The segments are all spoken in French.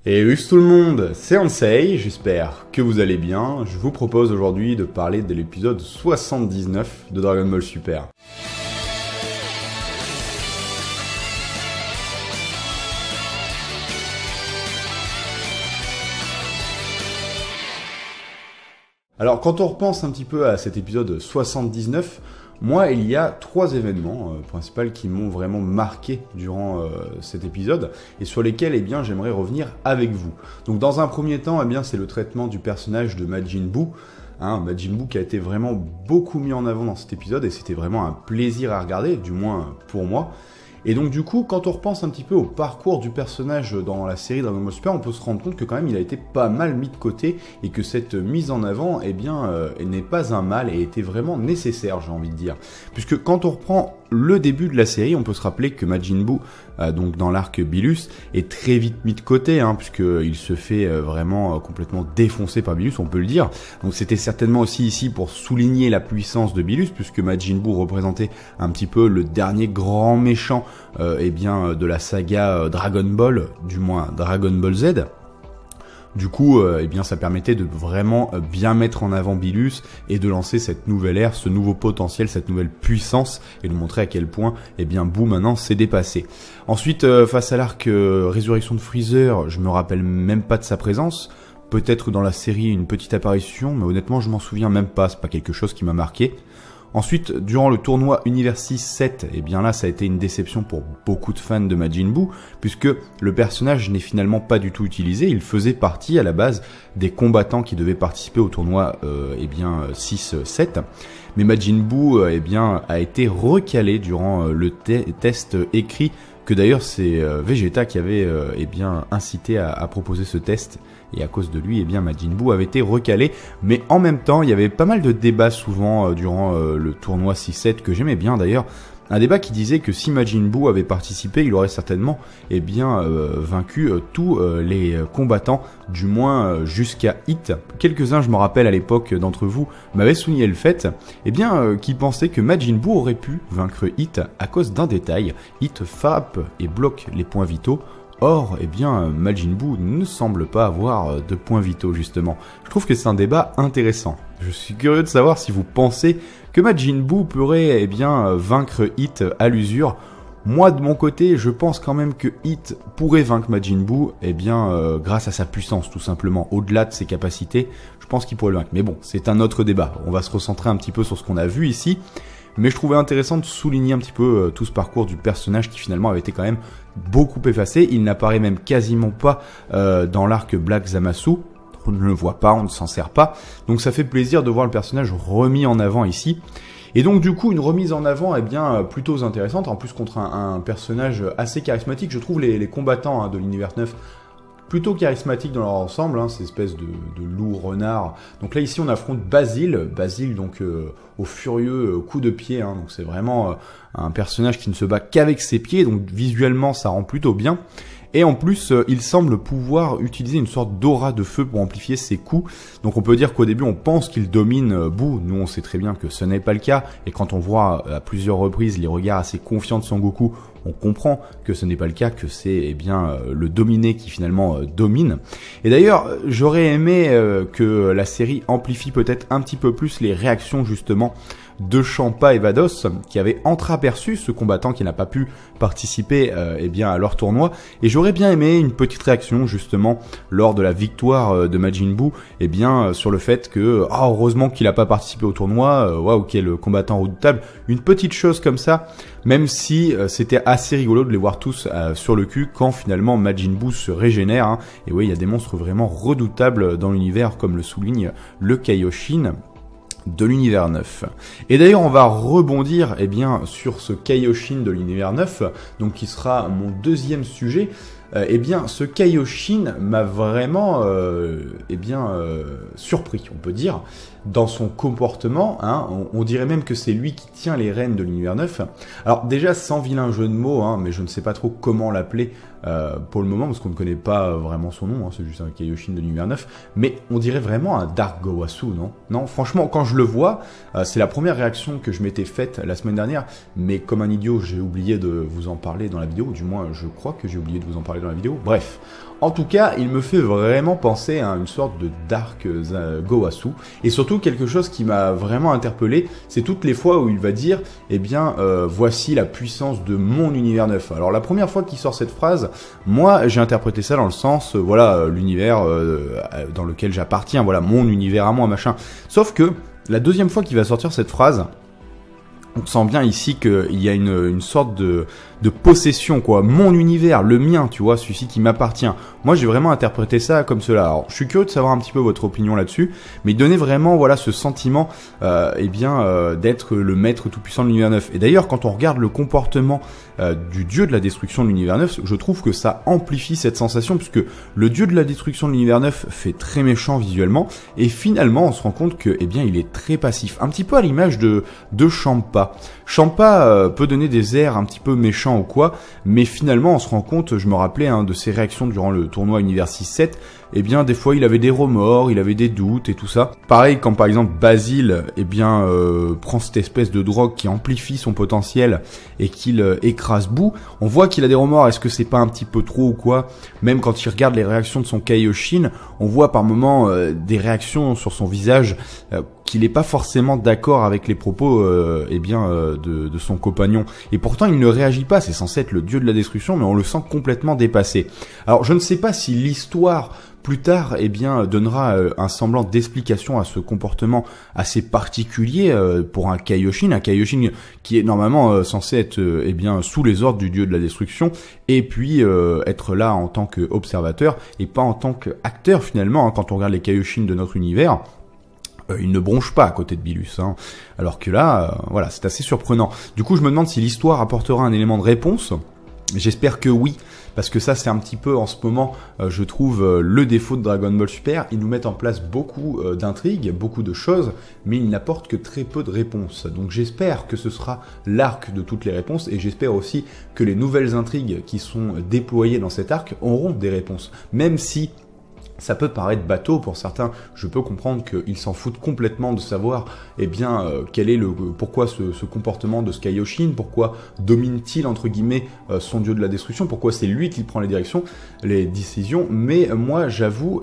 Et oui tout le monde, c'est Ansei, j'espère que vous allez bien. Je vous propose aujourd'hui de parler de l'épisode 79 de Dragon Ball Super. Alors quand on repense un petit peu à cet épisode 79, moi, il y a trois événements principaux qui m'ont vraiment marqué durant cet épisode et sur lesquels j'aimerais revenir avec vous. Donc dans un premier temps, c'est le traitement du personnage de Majin Buu. Majin Buu qui a été vraiment beaucoup mis en avant dans cet épisode et c'était vraiment un plaisir à regarder, du moins pour moi. Et donc du coup, quand on repense un petit peu au parcours du personnage dans la série Dragon Ball Super, on peut se rendre compte que quand même il a été pas mal mis de côté et que cette mise en avant, n'est pas un mal et était vraiment nécessaire, j'ai envie de dire. Puisque quand on reprend le début de la série, on peut se rappeler que Majin Buu, donc dans l'arc Bilus, est très vite mis de côté, puisqu'il se fait vraiment complètement défoncer par Bilus, on peut le dire. Donc c'était certainement aussi ici pour souligner la puissance de Bilus, puisque Majin Buu représentait un petit peu le dernier grand méchant de la saga Dragon Ball, du moins Dragon Ball Z. Du coup, ça permettait de vraiment bien mettre en avant Bilus et de lancer cette nouvelle ère, ce nouveau potentiel, cette nouvelle puissance et de montrer à quel point, Buu maintenant s'est dépassé. Ensuite, face à l'arc Résurrection de Freezer, je me rappelle même pas de sa présence. Peut-être dans la série une petite apparition, mais honnêtement, je m'en souviens même pas. C'est pas quelque chose qui m'a marqué. Ensuite, durant le tournoi Univers 6-7, là, ça a été une déception pour beaucoup de fans de Majin Buu, puisque le personnage n'est finalement pas du tout utilisé. Il faisait partie, à la base, des combattants qui devaient participer au tournoi 6-7. Mais Majin Buu, a été recalé durant le test écrit, que d'ailleurs c'est Vegeta qui avait incité à proposer ce test. Et à cause de lui, Majin Buu avait été recalé. Mais en même temps, il y avait pas mal de débats souvent durant le tournoi 6-7 que j'aimais bien d'ailleurs. Un débat qui disait que si Majin Buu avait participé, il aurait certainement vaincu tous les combattants, du moins jusqu'à Hit. Quelques-uns, je me rappelle à l'époque d'entre vous, m'avaient souligné le fait qui pensaient que Majin Buu aurait pu vaincre Hit à cause d'un détail. Hit frappe et bloque les points vitaux. Or, Majin Buu ne semble pas avoir de points vitaux, justement. Je trouve que c'est un débat intéressant. Je suis curieux de savoir si vous pensez que Majin Buu pourrait, vaincre Hit à l'usure. Moi, de mon côté, je pense quand même que Hit pourrait vaincre Majin Buu, grâce à sa puissance, tout simplement. Au-delà de ses capacités, je pense qu'il pourrait le vaincre. Mais bon, c'est un autre débat. On va se recentrer un petit peu sur ce qu'on a vu ici. Mais je trouvais intéressant de souligner un petit peu tout ce parcours du personnage qui finalement avait été quand même beaucoup effacé. Il n'apparaît même quasiment pas dans l'arc Black Zamasu. On ne le voit pas, on ne s'en sert pas. Donc ça fait plaisir de voir le personnage remis en avant ici. Et donc du coup une remise en avant plutôt intéressante. En plus contre un personnage assez charismatique. Je trouve les combattants de l'univers 9 plutôt charismatique dans leur ensemble, ces espèces de loups renards. Donc là ici on affronte Basile donc au furieux coup de pied, donc c'est vraiment un personnage qui ne se bat qu'avec ses pieds, donc visuellement ça rend plutôt bien. Et en plus, il semble pouvoir utiliser une sorte d'aura de feu pour amplifier ses coups. Donc on peut dire qu'au début, on pense qu'il domine Buu. Nous, on sait très bien que ce n'est pas le cas. Et quand on voit à plusieurs reprises les regards assez confiants de Son Goku, on comprend que ce n'est pas le cas, que c'est le dominé qui finalement domine. Et d'ailleurs, j'aurais aimé que la série amplifie peut-être un petit peu plus les réactions justement de Champa et Vados qui avaient entreaperçu ce combattant qui n'a pas pu participer à leur tournoi, et j'aurais bien aimé une petite réaction justement lors de la victoire de Majin Buu sur le fait que heureusement qu'il n'a pas participé au tournoi, waouh quel combattant redoutable, une petite chose comme ça, même si c'était assez rigolo de les voir tous sur le cul quand finalement Majin Buu se régénère, et oui il y a des monstres vraiment redoutables dans l'univers comme le souligne le Kaioshin de l'univers 9. Et d'ailleurs on va rebondir sur ce Kaioshin de l'univers 9, donc qui sera mon deuxième sujet. Ce Kaioshin m'a vraiment surpris, on peut dire, dans son comportement. On dirait même que c'est lui qui tient les rênes de l'univers 9. Alors déjà, sans vilain jeu de mots, mais je ne sais pas trop comment l'appeler pour le moment, parce qu'on ne connaît pas vraiment son nom, c'est juste un Kaioshin de l'univers 9, mais on dirait vraiment un Dark Gowasu, non? Non, franchement, quand je le vois, c'est la première réaction que je m'étais faite la semaine dernière, mais comme un idiot, j'ai oublié de vous en parler dans la vidéo, du moins je crois que j'ai oublié de vous en parler dans la vidéo. Bref, En tout cas, il me fait vraiment penser à une sorte de Dark Gowasu. Et surtout, quelque chose qui m'a vraiment interpellé, c'est toutes les fois où il va dire, eh bien, voici la puissance de mon univers neuf. Alors la première fois qu'il sort cette phrase, moi j'ai interprété ça dans le sens, voilà, l'univers dans lequel j'appartiens, voilà, mon univers à moi, machin. Sauf que la deuxième fois qu'il va sortir cette phrase, on sent bien ici qu'il y a une sorte de possession, quoi. Mon univers, le mien, tu vois, celui-ci qui m'appartient. Moi, j'ai vraiment interprété ça comme cela. Alors, je suis curieux de savoir un petit peu votre opinion là-dessus, mais il donnait vraiment, voilà, ce sentiment, d'être le maître tout-puissant de l'univers neuf. Et d'ailleurs, quand on regarde le comportement du dieu de la destruction de l'univers neuf, je trouve que ça amplifie cette sensation, puisque le dieu de la destruction de l'univers neuf fait très méchant visuellement, et finalement, on se rend compte que, eh bien, il est très passif. Un petit peu à l'image de Champa. Champa peut donner des airs un petit peu méchants ou quoi, mais finalement on se rend compte, je me rappelais de ses réactions durant le tournoi Univers 6-7, eh bien des fois il avait des remords, il avait des doutes et tout ça. Pareil quand par exemple Basile prend cette espèce de drogue qui amplifie son potentiel et qu'il écrase Boo, on voit qu'il a des remords, est-ce que c'est pas un petit peu trop ou quoi? Même quand il regarde les réactions de son Kaioshin, on voit par moments des réactions sur son visage qu'il n'est pas forcément d'accord avec les propos de son compagnon. Et pourtant, il ne réagit pas, c'est censé être le dieu de la destruction, mais on le sent complètement dépassé. Alors, je ne sais pas si l'histoire, plus tard, donnera un semblant d'explication à ce comportement assez particulier pour un Kaioshin qui est normalement censé être sous les ordres du dieu de la destruction, et puis être là en tant qu'observateur, et pas en tant qu'acteur finalement, quand on regarde les Kaioshin de notre univers. Il ne bronche pas à côté de Bilus, alors que là, voilà, c'est assez surprenant. Du coup, je me demande si l'histoire apportera un élément de réponse. J'espère que oui, parce que ça, c'est un petit peu, en ce moment, je trouve, le défaut de Dragon Ball Super. Ils nous mettent en place beaucoup d'intrigues, beaucoup de choses, mais ils n'apportent que très peu de réponses. Donc j'espère que ce sera l'arc de toutes les réponses, et j'espère aussi que les nouvelles intrigues qui sont déployées dans cet arc auront des réponses, même si ça peut paraître bateau pour certains, je peux comprendre qu'ils s'en foutent complètement de savoir, quel est pourquoi ce comportement de ce Kaioshin, pourquoi domine-t-il, entre guillemets, son dieu de la destruction, pourquoi c'est lui qui prend les décisions, mais moi, j'avoue,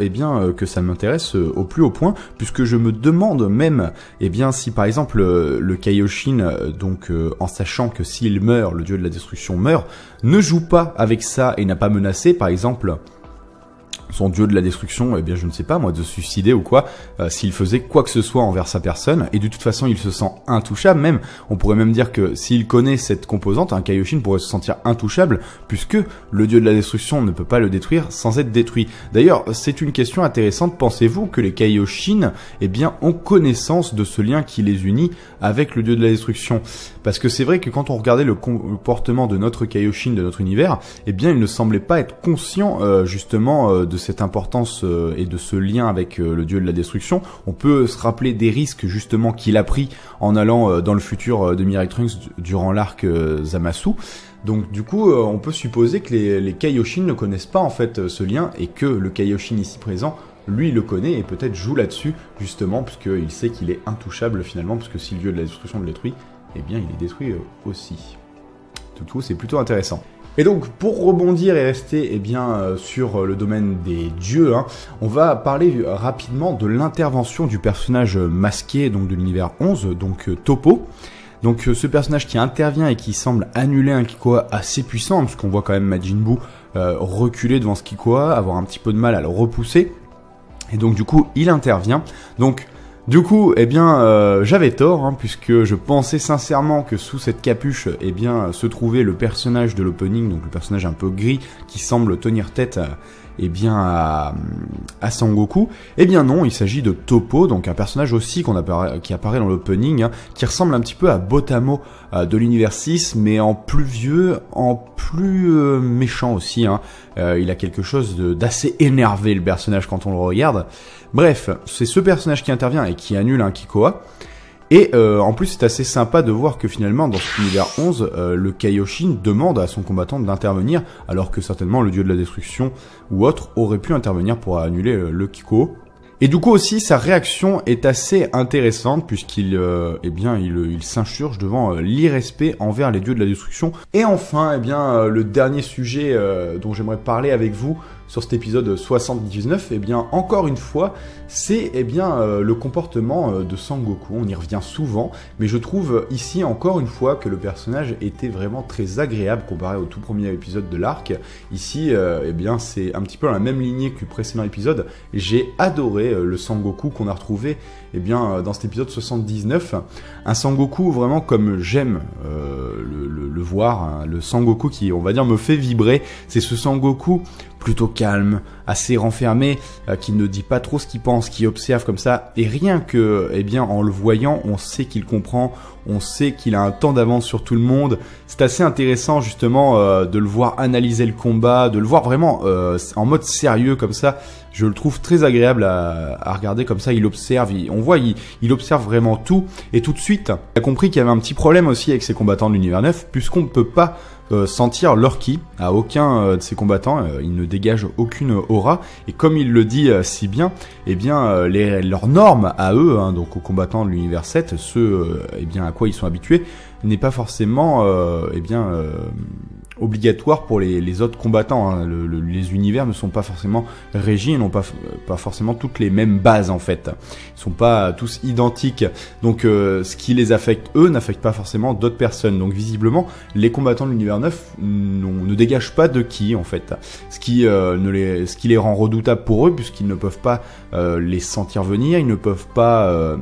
que ça m'intéresse au plus haut point, puisque je me demande même, si par exemple, le Kaioshin, en sachant que s'il meurt, le dieu de la destruction meurt, ne joue pas avec ça et n'a pas menacé, par exemple, son dieu de la destruction, je ne sais pas moi, de se suicider ou quoi, s'il faisait quoi que ce soit envers sa personne, et de toute façon il se sent intouchable, même, on pourrait même dire que s'il connaît cette composante, un Kaioshin pourrait se sentir intouchable, puisque le dieu de la destruction ne peut pas le détruire sans être détruit. D'ailleurs, c'est une question intéressante, pensez-vous que les Kaioshin, ont connaissance de ce lien qui les unit avec le dieu de la destruction? Parce que c'est vrai que quand on regardait le comportement de notre Kaioshin, de notre univers, il ne semblait pas être conscient, justement, de cette importance et de ce lien avec le dieu de la destruction. On peut se rappeler des risques justement qu'il a pris en allant dans le futur de Mirai Trunks durant l'arc Zamasu. Donc du coup, on peut supposer que les Kaioshin ne connaissent pas en fait ce lien, et que le Kaioshin ici présent, lui, le connaît et peut-être joue là-dessus justement, puisqu'il sait qu'il est intouchable finalement, puisque si le dieu de la destruction le détruit, il est détruit aussi. Du coup, c'est plutôt intéressant. Et donc, pour rebondir et rester sur le domaine des dieux, on va parler rapidement de l'intervention du personnage masqué de l'univers 11, Toppo. Donc ce personnage qui intervient et qui semble annuler un Kikoa assez puissant, parce qu'on voit quand même Majin Buu reculer devant ce Kikoa, avoir un petit peu de mal à le repousser. Et donc du coup, il intervient. Donc du coup, j'avais tort, puisque je pensais sincèrement que sous cette capuche, se trouvait le personnage de l'opening, donc le personnage un peu gris, qui semble tenir tête à Sangoku. Non, il s'agit de Toppo, donc un personnage aussi qui apparaît dans l'opening, qui ressemble un petit peu à Botamo de l'univers 6, mais en plus vieux, en plus méchant aussi. Il a quelque chose d'assez énervé, le personnage, quand on le regarde. Bref, c'est ce personnage qui intervient et qui annule un Kikoa. Et en plus, c'est assez sympa de voir que finalement, dans cet univers 11, le Kaioshin demande à son combattant d'intervenir, alors que certainement le dieu de la destruction ou autre aurait pu intervenir pour annuler le Kikoa. Et du coup aussi, sa réaction est assez intéressante, puisqu'il il s'insurge devant l'irrespect envers les dieux de la destruction. Et enfin, le dernier sujet dont j'aimerais parler avec vous, sur cet épisode 79, eh bien encore une fois, c'est le comportement de Sangoku. On y revient souvent, mais je trouve ici encore une fois que le personnage était vraiment très agréable comparé au tout premier épisode de l'arc. Ici, c'est un petit peu dans la même lignée que le précédent épisode. J'ai adoré le Sangoku qu'on a retrouvé dans cet épisode 79. Un Sangoku vraiment comme j'aime le voir, hein, le Sangoku qui, on va dire, me fait vibrer. C'est ce Sangoku plutôt calme, assez renfermé, qui ne dit pas trop ce qu'il pense, qui observe comme ça, et rien que, en le voyant, on sait qu'il comprend, on sait qu'il a un temps d'avance sur tout le monde. C'est assez intéressant justement de le voir analyser le combat, de le voir vraiment en mode sérieux comme ça. Je le trouve très agréable à regarder comme ça. Il observe, il observe vraiment tout, et tout de suite, il a compris qu'il y avait un petit problème aussi avec ses combattants de l'univers 9, puisqu'on ne peut pas sentir leur ki à aucun de ces combattants, ils ne dégagent aucune aura, et comme il le dit si bien, leurs normes à eux, hein, donc aux combattants de l'univers 7, ceux à quoi ils sont habitués, n'est pas forcément obligatoire pour les autres combattants, hein. Les univers ne sont pas forcément régis et n'ont pas forcément toutes les mêmes bases en fait. Ils sont pas tous identiques. Donc ce qui les affecte eux n'affecte pas forcément d'autres personnes. Donc visiblement les combattants de l'univers 9 ne dégagent pas de ki en fait. Ce qui les rend redoutables pour eux, puisqu'ils ne peuvent pas les sentir venir, ils ne peuvent pas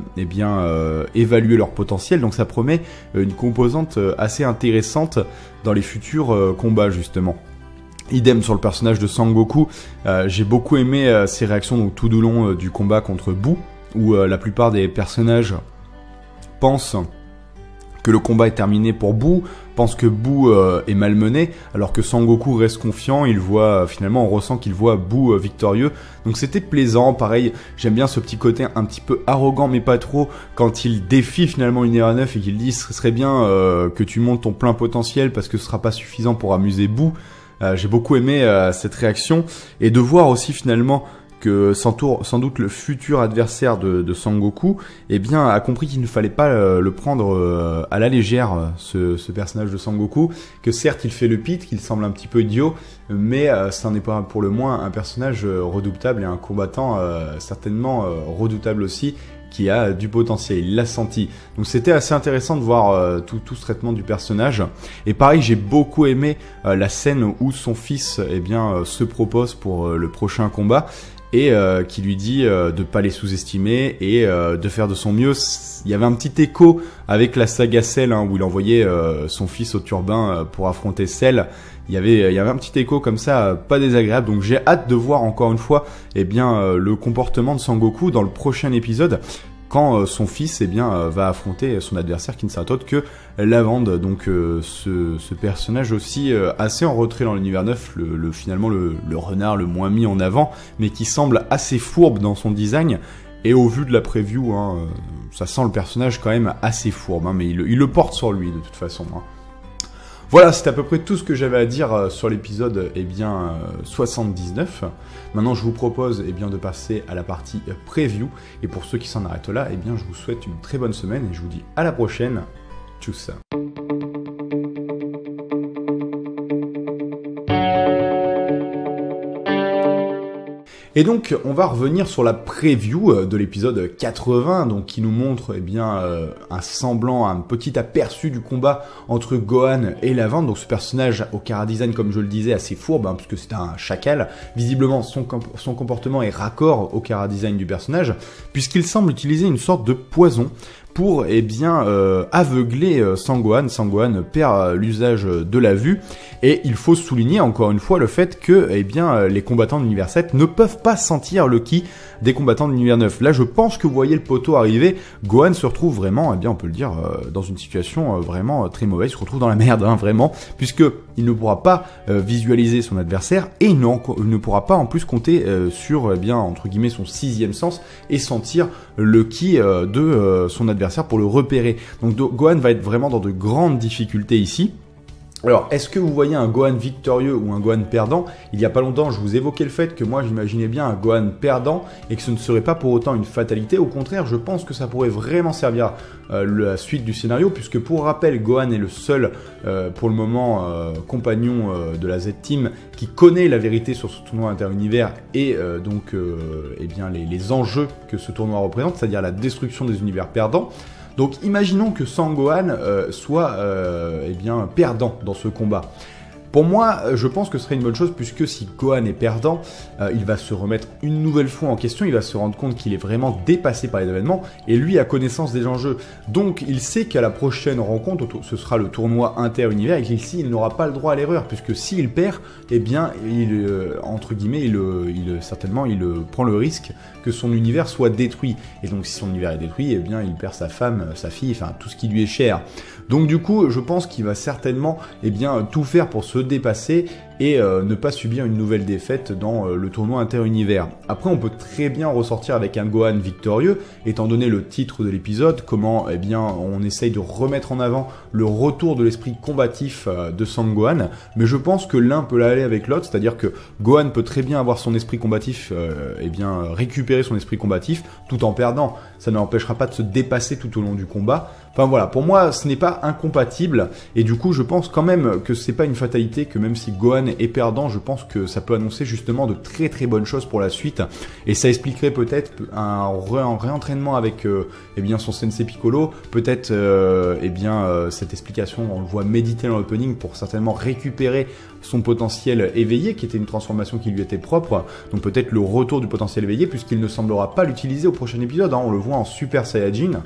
évaluer leur potentiel. Donc ça promet une composante assez intéressante dans les futurs combats justement. Idem sur le personnage de Sangoku, j'ai beaucoup aimé ses réactions donc, tout au long du combat contre Boo, où la plupart des personnages pensent que le combat est terminé pour Boo, pense que Boo est malmené, alors que Sangoku reste confiant, on ressent qu'il voit Boo victorieux. Donc c'était plaisant, pareil, j'aime bien ce petit côté un petit peu arrogant, mais pas trop, quand il défie finalement l'univers 9 et qu'il dit ce serait bien que tu montes ton plein potentiel parce que ce sera pas suffisant pour amuser Boo. J'ai beaucoup aimé cette réaction, et de voir aussi finalement que sans doute le futur adversaire de Sangoku a compris qu'il ne fallait pas le prendre à la légère, ce personnage de Sangoku, que certes il fait le pit, qu'il semble un petit peu idiot, mais ça n'est pas pour le moins un personnage redoutable et un combattant certainement redoutable aussi, qui a du potentiel, il l'a senti. Donc c'était assez intéressant de voir tout ce traitement du personnage. Et pareil, j'ai beaucoup aimé la scène où son fils se propose pour le prochain combat, et qui lui dit de pas les sous-estimer et de faire de son mieux. Il y avait un petit écho avec la saga Cell, hein, où il envoyait son fils au turbin pour affronter Cell. Il y avait un petit écho comme ça, pas désagréable. Donc j'ai hâte de voir encore une fois le comportement de Sangoku dans le prochain épisode, quand son fils va affronter son adversaire qui ne sera autre que Lavande. Donc ce personnage aussi assez en retrait dans l'univers 9, finalement le renard le moins mis en avant, mais qui semble assez fourbe dans son design. Et au vu de la preview, hein, ça sent le personnage quand même assez fourbe, hein, mais il le porte sur lui de toute façon, hein. Voilà, c'est à peu près tout ce que j'avais à dire sur l'épisode 79. Maintenant, je vous propose de passer à la partie preview. Et pour ceux qui s'en arrêtent là, je vous souhaite une très bonne semaine et je vous dis à la prochaine. Tchuss. Et donc, on va revenir sur la preview de l'épisode 80, donc qui nous montre un semblant, un petit aperçu du combat entre Gohan et Lavande. Donc ce personnage au chara-design, comme je le disais, assez fourbe, hein, puisque c'est un chacal. Visiblement, son comportement est raccord au chara-design du personnage, puisqu'il semble utiliser une sorte de poison pour aveugler Sangohan. Sangohan perd l'usage de la vue, et il faut souligner encore une fois le fait que les combattants de l'univers 7 ne peuvent pas sentir le ki des combattants de l'univers 9. Là, je pense que vous voyez le poteau arriver. Gohan se retrouve vraiment, on peut le dire, dans une situation vraiment très mauvaise. Il se retrouve dans la merde, hein, vraiment, puisque il ne pourra pas visualiser son adversaire, et il ne pourra pas en plus compter sur entre guillemets son sixième sens et sentir le ki de son adversaire pour le repérer. Donc Gohan va être vraiment dans de grandes difficultés ici. Alors, est-ce que vous voyez un Gohan victorieux ou un Gohan perdant? Il y a pas longtemps, je vous évoquais le fait que moi, j'imaginais bien un Gohan perdant et que ce ne serait pas pour autant une fatalité. Au contraire, je pense que ça pourrait vraiment servir la suite du scénario, puisque pour rappel, Gohan est le seul, pour le moment, compagnon de la Z-Team qui connaît la vérité sur ce tournoi interunivers et donc eh bien, les enjeux que ce tournoi représente, c'est-à-dire la destruction des univers perdants. Donc imaginons que Sangohan soit eh bien, perdant dans ce combat. Pour moi, je pense que ce serait une bonne chose, puisque si Gohan est perdant, il va se remettre une nouvelle fois en question, il va se rendre compte qu'il est vraiment dépassé par les événements, et lui a connaissance des enjeux. Donc il sait qu'à la prochaine rencontre, ce sera le tournoi inter-univers, et qu'ici il n'aura pas le droit à l'erreur, puisque s'il perd, eh bien, entre guillemets, certainement, il prend le risque que son univers soit détruit. Et donc si son univers est détruit, eh bien, il perd sa femme, sa fille, enfin tout ce qui lui est cher. Donc du coup, je pense qu'il va certainement eh bien, tout faire pour se dépasser et ne pas subir une nouvelle défaite dans le tournoi interunivers. Après, on peut très bien ressortir avec un Gohan victorieux, étant donné le titre de l'épisode, comment eh bien, on essaye de remettre en avant le retour de l'esprit combatif de Sangohan, mais je pense que l'un peut aller avec l'autre, c'est-à-dire que Gohan peut très bien avoir son esprit combatif, eh bien, récupérer son esprit combatif, tout en perdant. Ça ne l'empêchera pas de se dépasser tout au long du combat. Enfin voilà, pour moi, ce n'est pas incompatible, et du coup, je pense quand même que c'est pas une fatalité, que même si Gohan est perdant, je pense que ça peut annoncer justement de très très bonnes choses pour la suite, et ça expliquerait peut-être un réentraînement avec eh bien, son Sensei Piccolo, peut-être eh bien, cette explication, on le voit méditer dans l'opening pour certainement récupérer son potentiel éveillé, qui était une transformation qui lui était propre, donc peut-être le retour du potentiel éveillé, puisqu'il ne semblera pas l'utiliser au prochain épisode, hein, on le voit en Super Saiyajin,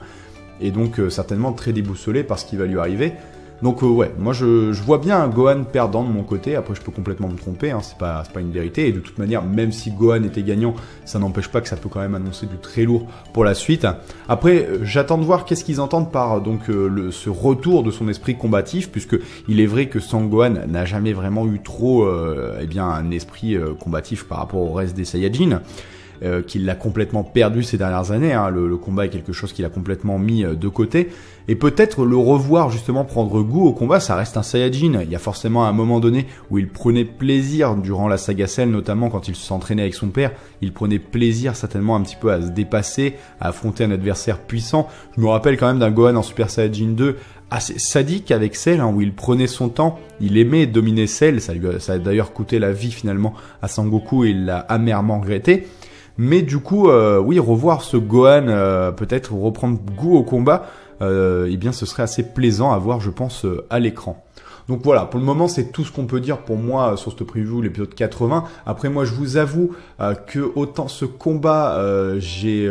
et donc certainement très déboussolé par ce qui va lui arriver. Donc ouais, moi je vois bien un Gohan perdant de mon côté, après je peux complètement me tromper, hein, c'est pas une vérité, et de toute manière, même si Gohan était gagnant, ça n'empêche pas que ça peut quand même annoncer du très lourd pour la suite. Après, j'attends de voir qu'est-ce qu'ils entendent par donc ce retour de son esprit combatif, puisque il est vrai que Sangohan n'a jamais vraiment eu trop eh bien, un esprit combatif par rapport au reste des Saiyajins. Qu'il l'a complètement perdu ces dernières années, hein. Le combat est quelque chose qu'il a complètement mis de côté, et peut-être le revoir justement prendre goût au combat. Ça reste un Saiyajin, il y a forcément un moment donné où il prenait plaisir durant la saga Cell, notamment quand il s'entraînait avec son père, il prenait plaisir certainement un petit peu à se dépasser, à affronter un adversaire puissant. Je me rappelle quand même d'un Gohan en Super Saiyajin 2 assez sadique avec Cell, hein, où il prenait son temps, il aimait dominer Cell, ça a d'ailleurs coûté la vie finalement à Sangoku et il l'a amèrement regretté. Mais du coup, oui, revoir ce Gohan, peut-être reprendre goût au combat, eh bien ce serait assez plaisant à voir, je pense, à l'écran. Donc voilà, pour le moment, c'est tout ce qu'on peut dire pour moi sur ce preview, l'épisode 80. Après, moi, je vous avoue que autant ce combat, j'ai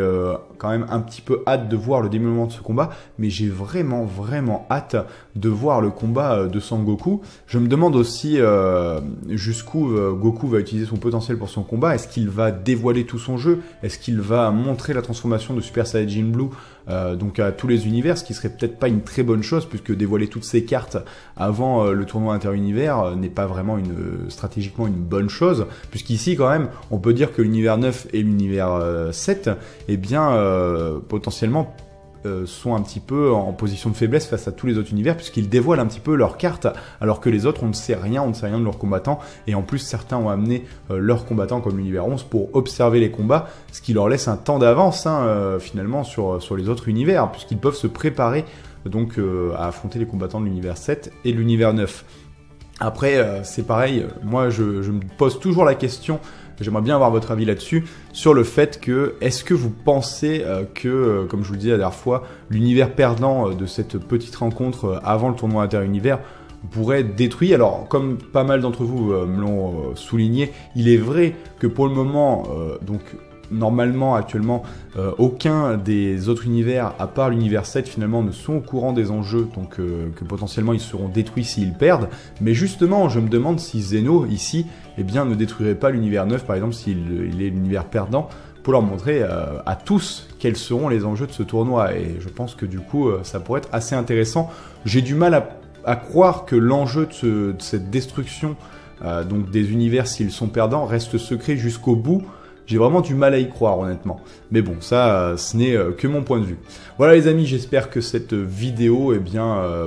quand même un petit peu hâte de voir le dénouement de ce combat, mais j'ai vraiment hâte de voir le combat de Sangoku. Je me demande aussi jusqu'où Goku va utiliser son potentiel pour son combat. Est-ce qu'il va dévoiler tout son jeu? Est-ce qu'il va montrer la transformation de Super Saiyajin Blue donc à tous les univers, ce qui serait peut-être pas une très bonne chose, puisque dévoiler toutes ces cartes avant le tournoi inter-univers n'est pas vraiment stratégiquement une bonne chose, puisqu'ici quand même on peut dire que l'univers 9 et l'univers 7 eh bien potentiellement sont un petit peu en position de faiblesse face à tous les autres univers, puisqu'ils dévoilent un petit peu leurs cartes, alors que les autres on ne sait rien de leurs combattants, et en plus certains ont amené leurs combattants comme l'univers 11 pour observer les combats, ce qui leur laisse un temps d'avance finalement sur les autres univers, puisqu'ils peuvent se préparer donc à affronter les combattants de l'univers 7 et de l'univers 9. Après c'est pareil, moi je me pose toujours la question, j'aimerais bien avoir votre avis là-dessus, sur le fait que, est-ce que vous pensez que, comme je vous le disais la dernière fois, l'univers perdant de cette petite rencontre avant le tournoi inter-univers pourrait être détruit? Alors, comme pas mal d'entre vous me l'ont souligné, il est vrai que pour le moment, donc normalement, actuellement, aucun des autres univers, à part l'univers 7, finalement, ne sont au courant des enjeux, donc que potentiellement ils seront détruits s'ils perdent. Mais justement, je me demande si Zeno, ici, eh bien, ne détruirait pas l'univers 9, par exemple, s'il est l'univers perdant, pour leur montrer à tous quels seront les enjeux de ce tournoi. Et je pense que du coup, ça pourrait être assez intéressant. J'ai du mal à croire que l'enjeu de cette destruction donc des univers, s'ils sont perdants, reste secret jusqu'au bout. J'ai vraiment du mal à y croire honnêtement. Mais bon, ça, ce n'est que mon point de vue. Voilà les amis, j'espère que cette vidéo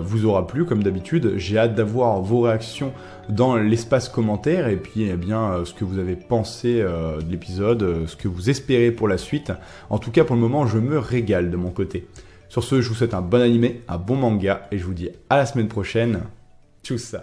vous aura plu comme d'habitude. J'ai hâte d'avoir vos réactions dans l'espace commentaire et puis ce que vous avez pensé de l'épisode, ce que vous espérez pour la suite. En tout cas pour le moment, je me régale de mon côté. Sur ce, je vous souhaite un bon animé, un bon manga et je vous dis à la semaine prochaine. Tchuss.